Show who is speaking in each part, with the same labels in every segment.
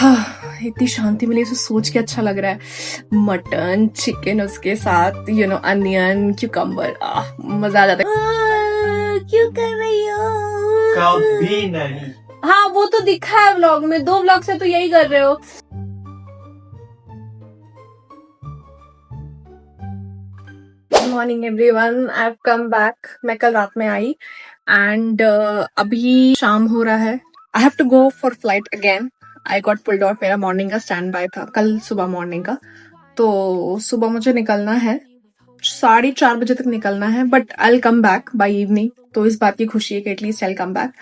Speaker 1: हाँ, इतनी शांति मिली, इसे सोच के अच्छा लग रहा है। मटन चिकन उसके साथ अनियन क्यूकम्बर, मजा आ जाता है। क्यों कर रही हो?
Speaker 2: कभी नहीं।
Speaker 1: हाँ वो तो दिखा है व्लॉग में, 2 व्लॉग से तो यही कर रहे हो। Good morning everyone, I have come back. मैं कल रात में आई एंड अभी शाम हो रहा है। I have to go for flight again. I got pulled out. मेरा मॉर्निंग का स्टैंड बाय था कल सुबह मॉर्निंग का, तो सुबह मुझे निकलना है, 4:30 बजे तक निकलना है, but I will come back by evening. तो इस बात की खुशी है कि at least I will come back.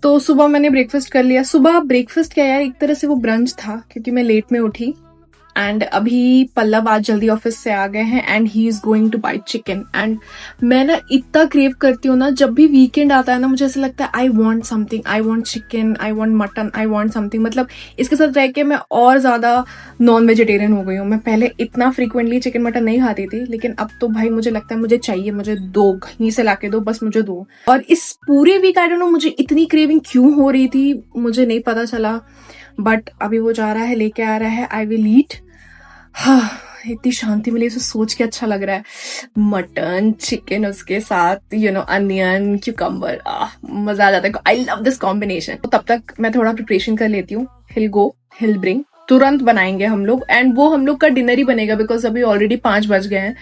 Speaker 1: तो सुबह मैंने ब्रेकफास्ट कर लिया। सुबह ब्रेकफास्ट क्या यार, एक तरह से वो ब्रंच था क्योंकि मैं लेट में उठी। एंड अभी पल्लव आज जल्दी ऑफिस से आ गए हैं and he is going two by chicken. And मैं ना इतना क्रेव करती हूँ ना, जब भी वीकेंड आता है ना मुझे ऐसा लगता है I want something, I want chicken, I want mutton, I want something. मतलब इसके साथ रह के मैं और ज्यादा नॉन वेजिटेरियन हो गई हूँ। मैं पहले इतना फ्रिक्वेंटली चिकन मटन नहीं खाती थी, लेकिन अब तो भाई मुझे लगता है मुझे चाहिए, मुझे दो, कहीं से लाके दो, बस मुझे दो। और इस पूरे वीक आई डोंट नो मुझे इतनी क्रेविंग क्यों हो रही थी, मुझे नहीं पता चला। बट अभी वो जा रहा है, लेके आ रहा है, आई विल ईट। हाँ, इतनी शांति मिली, इसे सोच के अच्छा लग रहा है। मटन चिकन उसके साथ अनियन क्यूकम्बर, मजा आ जाता है। I love this combination. तो तब तक मैं थोड़ा प्रिपरेशन कर लेती हूँ। हिल गो, हिल ब्रिंग, तुरंत बनाएंगे हम लोग। एंड वो हम लोग का डिनर ही बनेगा बिकॉज अभी ऑलरेडी 5 बज गए हैं,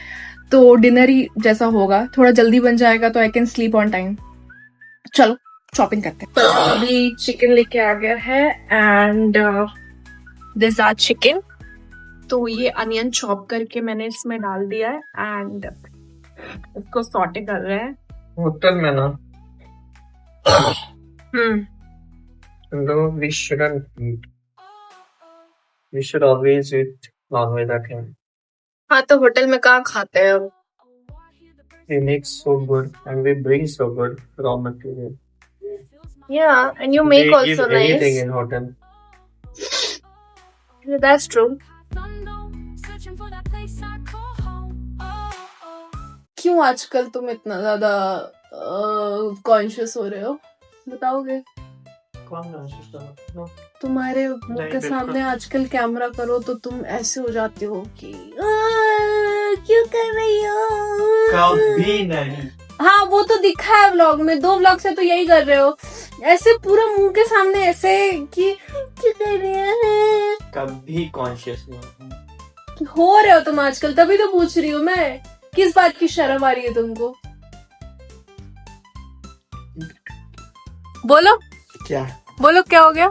Speaker 1: तो डिनर ही जैसा होगा, थोड़ा जल्दी बन जाएगा तो I can sleep on time. चलो शॉपिंग करते हैं। अभी चिकन लेके आ गया है एंड दिस आर चिकन। तो ये अनियन चॉप करके मैंने इसमें डाल दिया है एंड इसको सॉटे कर रहे हैं।
Speaker 2: होटल में ना we shouldn't eat. We should always eat non-veg at home.
Speaker 1: हाँ तो होटल में कहाँ खाते हैं अब?
Speaker 2: We make so good and we bring so good raw material.
Speaker 1: Yeah, and you make
Speaker 2: We give
Speaker 1: also
Speaker 2: anything
Speaker 1: nice.
Speaker 2: in hotel.
Speaker 1: Yeah, that's true. क्यों आजकल तुम इतना ज्यादा कॉन्शियस हो रहे हो, बताओगे?
Speaker 2: कौन ना
Speaker 1: तुम्हारे मुंह के सामने आजकल कैमरा करो तो तुम ऐसे हो जाते हो कि क्यों कर रही हो?
Speaker 2: कभी नहीं।
Speaker 1: हाँ वो तो दिखा है व्लॉग में, 2 व्लॉग से तो यही कर रहे हो, ऐसे पूरा मुंह के सामने ऐसे कि क्यों कर रहे हैं?
Speaker 2: कभी कॉन्शियस नहीं
Speaker 1: हो रहे हो तुम आजकल, तभी तो पूछ रही हूँ मैं, किस बात की शर्म आ रही है तुमको? बोलो
Speaker 2: क्या?
Speaker 1: बोलो क्या हो गया?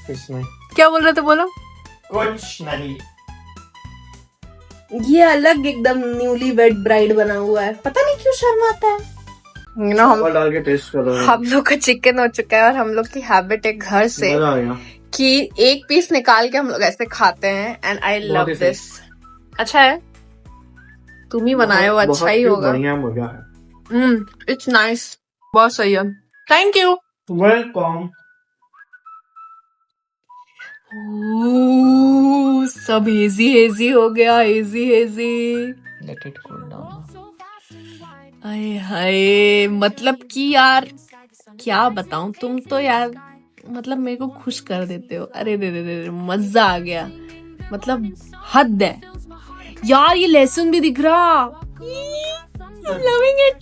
Speaker 2: कुछ नहीं।
Speaker 1: क्या बोल रहे थे, बोलो।
Speaker 2: कुछ नहीं।
Speaker 1: ये अलग एकदम न्यूली वेड ब्राइड बना हुआ है, पता नहीं क्यों शर्म आता है।
Speaker 2: हम डाल के टेस्ट करो।
Speaker 1: हम लोग का चिकन हो चुका है और हम लोग की हैबिट है घर से कि एक पीस निकाल के हम लोग ऐसे खाते हैं एंड आई लव दिस। अच्छा है, तुम ही बनाए हो, अच्छा ही होगा।
Speaker 2: बढ़िया मजा है।
Speaker 1: इट्स नाइस, बहुत सही है, थैंक यू।
Speaker 2: वेलकम।
Speaker 1: सब हेजी हेजी हो गया, hazy hazy.
Speaker 2: Let it cool down.
Speaker 1: आए हाय, मतलब कि यार क्या बताऊं, तुम तो यार मतलब मेरे को खुश कर देते हो। अरे दे दे दे, मजा आ गया, मतलब हद है यार। ये लहसुन भी दिख रहा, लविंग इट।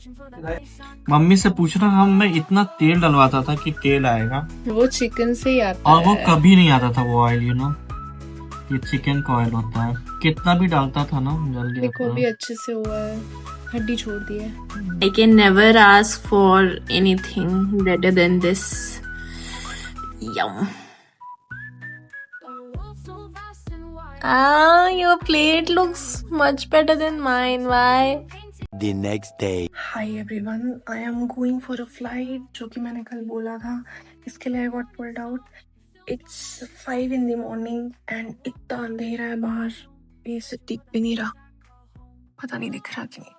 Speaker 2: मम्मी से पूछना, हम मैं इतना तेल डलवाता था कि तेल आएगा,
Speaker 1: वो चिकन से ही आता
Speaker 2: और वो
Speaker 1: है।
Speaker 2: कभी नहीं आता था वो ऑयल, ये चिकन का ऑयल होता है। कितना भी डालता था ना, जल्दी
Speaker 1: देखो भी अच्छे से हुआ है, हड्डी छोड़ दी है। I can never ask for anything better than this. Yum. Your plate looks much better than mine. Why?
Speaker 3: The next day.
Speaker 1: Hi everyone, I am going for a flight, जो कि मैंने कल बोला था। इसके लिए I got pulled out. It's 5 in the morning and इतना अंधेरा है बाहर, ये से दिख भी नहीं रहा, पता नहीं दिख रहा कि नहीं।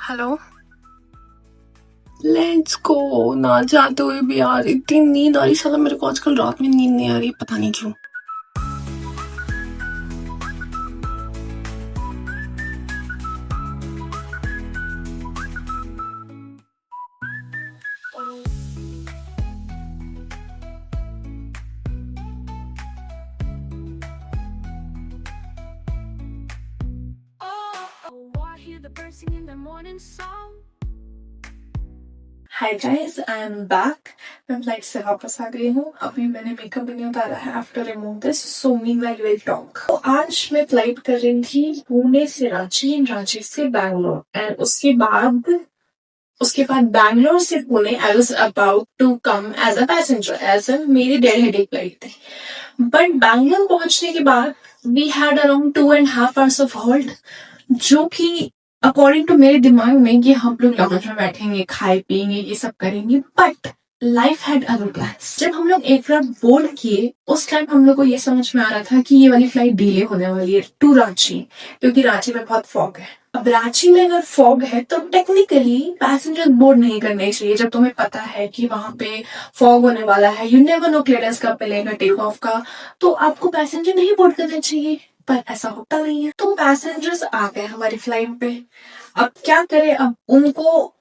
Speaker 1: Hello, let's go. ना जाते हुए भी यार इतनी नींद आ रही, साला मेरे को आजकल रात में नींद नहीं आ रही, पता नहीं क्यों।
Speaker 3: the birds singing their morning song.
Speaker 1: Hi guys, I am back. मैं फ्लाइट से वापस आ गई हूँ। अभी मैंने मेकअप भी नहीं उतारा है after remove this, so meanwhile will talk. तो आज मैं फ्लाइट कर रही थी पुणे से रांची, रांची से बैंगलोर, एंड उसके बाद बैंगलोर से Pune I was about to come as a passenger, as a मेरी 1.5 फ्लाइट थी। बट बैंगलोर पहुंचने के बाद we had around 2.5 hours of hold, जो कि अकॉर्डिंग टू मेरे दिमाग में कि हम लोग लॉन्च में बैठेंगे, खाए पिएंगे, ये सब करेंगे। But life had other plans. जब हम लोग एयरक्राफ्ट बोर्ड किए उस टाइम हम लोग को ये समझ में आ रहा था कि ये वाली फ्लाइट डिले होने वाली है टू रांची, क्योंकि रांची में बहुत फॉग है। अब रांची में अगर फॉग है तो टेक्निकली पैसेंजर बोर्ड नहीं करने चाहिए जब तुम्हें पता है कि वहां पे फॉग होने वाला है। यू नेवर नो क्लियरेंस कब मिलेगा टेक ऑफ का, तो आपको पैसेंजर नहीं बोर्ड करना चाहिए। पर ऐसा होता नहीं है। तो पैसेंजर्स आ गए हमारी फ्लाइट पे। अब क्या करें, अब उनको,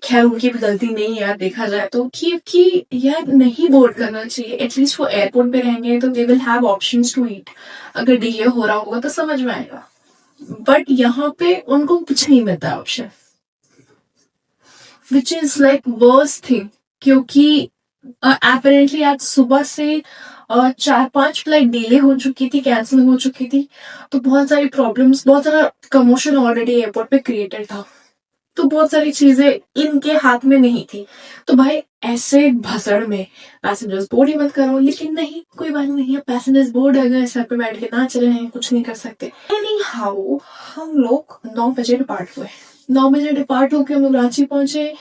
Speaker 1: खैर उनकी भी गलती नहीं है यार देखा जाए तो, कि यार नहीं बोर्ड करना चाहिए। एटलीस्ट वो एयरपोर्ट पे रहेंगे तो they will have options to eat. अगर डिले हो रहा होगा तो समझ में आएगा, बट यहाँ पे उनको कुछ नहीं मिलता option, which is like worst thing. क्योंकि अपेरेंटली आज सुबह से 4-5 फ्लाइट डिले हो चुकी थी, कैंसिल हो चुकी थी। तो बहुत सारी प्रॉब्लम्स, बहुत सारा कमोशन ऑलरेडी एयरपोर्ट पे क्रिएटेड था। तो बहुत सारी चीजें इनके हाथ में नहीं थी। तो भाई ऐसे भसड़ में पैसेंजर्स बोर्ड ही मत करो। लेकिन नहीं, कोई बात नहीं है, पैसेंजर्स बोर्ड अगर सर पे बैठ के ना चले हैं, कुछ नहीं कर सकते। एनी हाउ हम लोग 9 बजे डिपार्ट हुए। 9 बजे डिपार्ट होके हम लोग रांची पहुंचे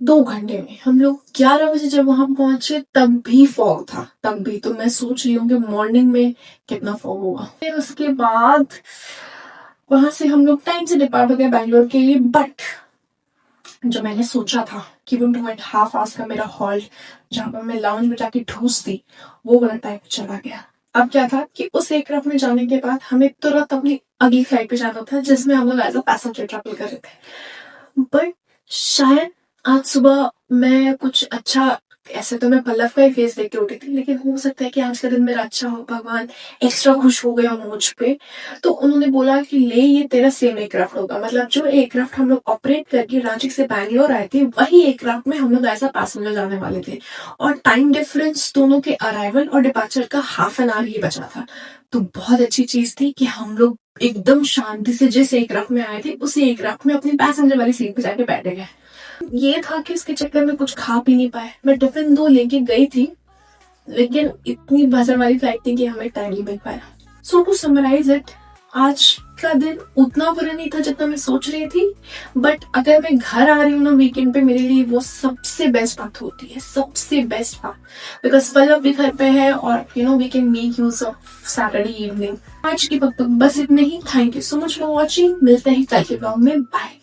Speaker 1: 2 घंटे में। हम लोग 11 बजे जब वहां पहुंचे तब भी फॉग था। तब भी तो मैं सोच रही हूँ कि मॉर्निंग में कितना फॉग होगा। फिर उसके बाद वहां से हम लोग टाइम से डिपार्ट हो गए बैंगलोर के लिए। बट जो मैंने सोचा था कि वो 2.5 आवर्स का मेरा हॉल्ट, जहां पर मैं लाउंज में जाके ठूसती, वो वाला टाइम चला गया। अब क्या था कि उस एयरक्राफ्ट में जाने के बाद हमें तुरंत अपनी अगली फ्लाइट पे जाना था, जिसमें हम लोग एज अ पैसेंजर ट्रैवल कर रहे थे। बट शायद आज सुबह मैं कुछ अच्छा, ऐसे तो मैं पल्लव का ही फेस देख के उठी थी, लेकिन हो सकता है कि आज का दिन मेरा अच्छा हो, भगवान एक्स्ट्रा खुश हो गया मुझ पे। तो उन्होंने बोला कि ले, ये तेरा सेम एयरक्राफ्ट होगा। मतलब जो एयरक्राफ्ट हम लोग ऑपरेट करके रांची से बैंगलोर आए थे, वही एयरक्राफ्ट में हम लोग ऐसा पैसेंजर जाने वाले थे। और टाइम डिफरेंस दोनों के अराइवल और डिपार्चर का ½ एन आवर ही बचा था। तो बहुत अच्छी चीज थी कि हम लोग एकदम शांति से जिस एयरक्राफ्ट में आए थे उसी एयरक्राफ्ट में अपनी पैसेंजर वाली सीट पे जाके बैठे गए। ये था कि इसके चक्कर में कुछ खा पी नहीं पाए। मैं टिफिन 2 लेके गई थी, लेकिन इतनी भसड़ वाली फ्लाइट थी कि हमें टाइम नहीं मिल पाया। सो टू समराइज इट, आज का दिन उतना बुरा नहीं था जितना मैं सोच रही थी। बट अगर मैं घर आ रही हूँ ना वीकेंड पे, मेरे लिए वो सबसे बेस्ट बात होती है, सबसे बेस्ट बात। बिकॉज पल्लव भी घर पे है और you know we can make use of Saturday evening. आज की बस इतना ही। Thank you so much for watching. मिलते हैं कल के ब्लॉग में। बाय।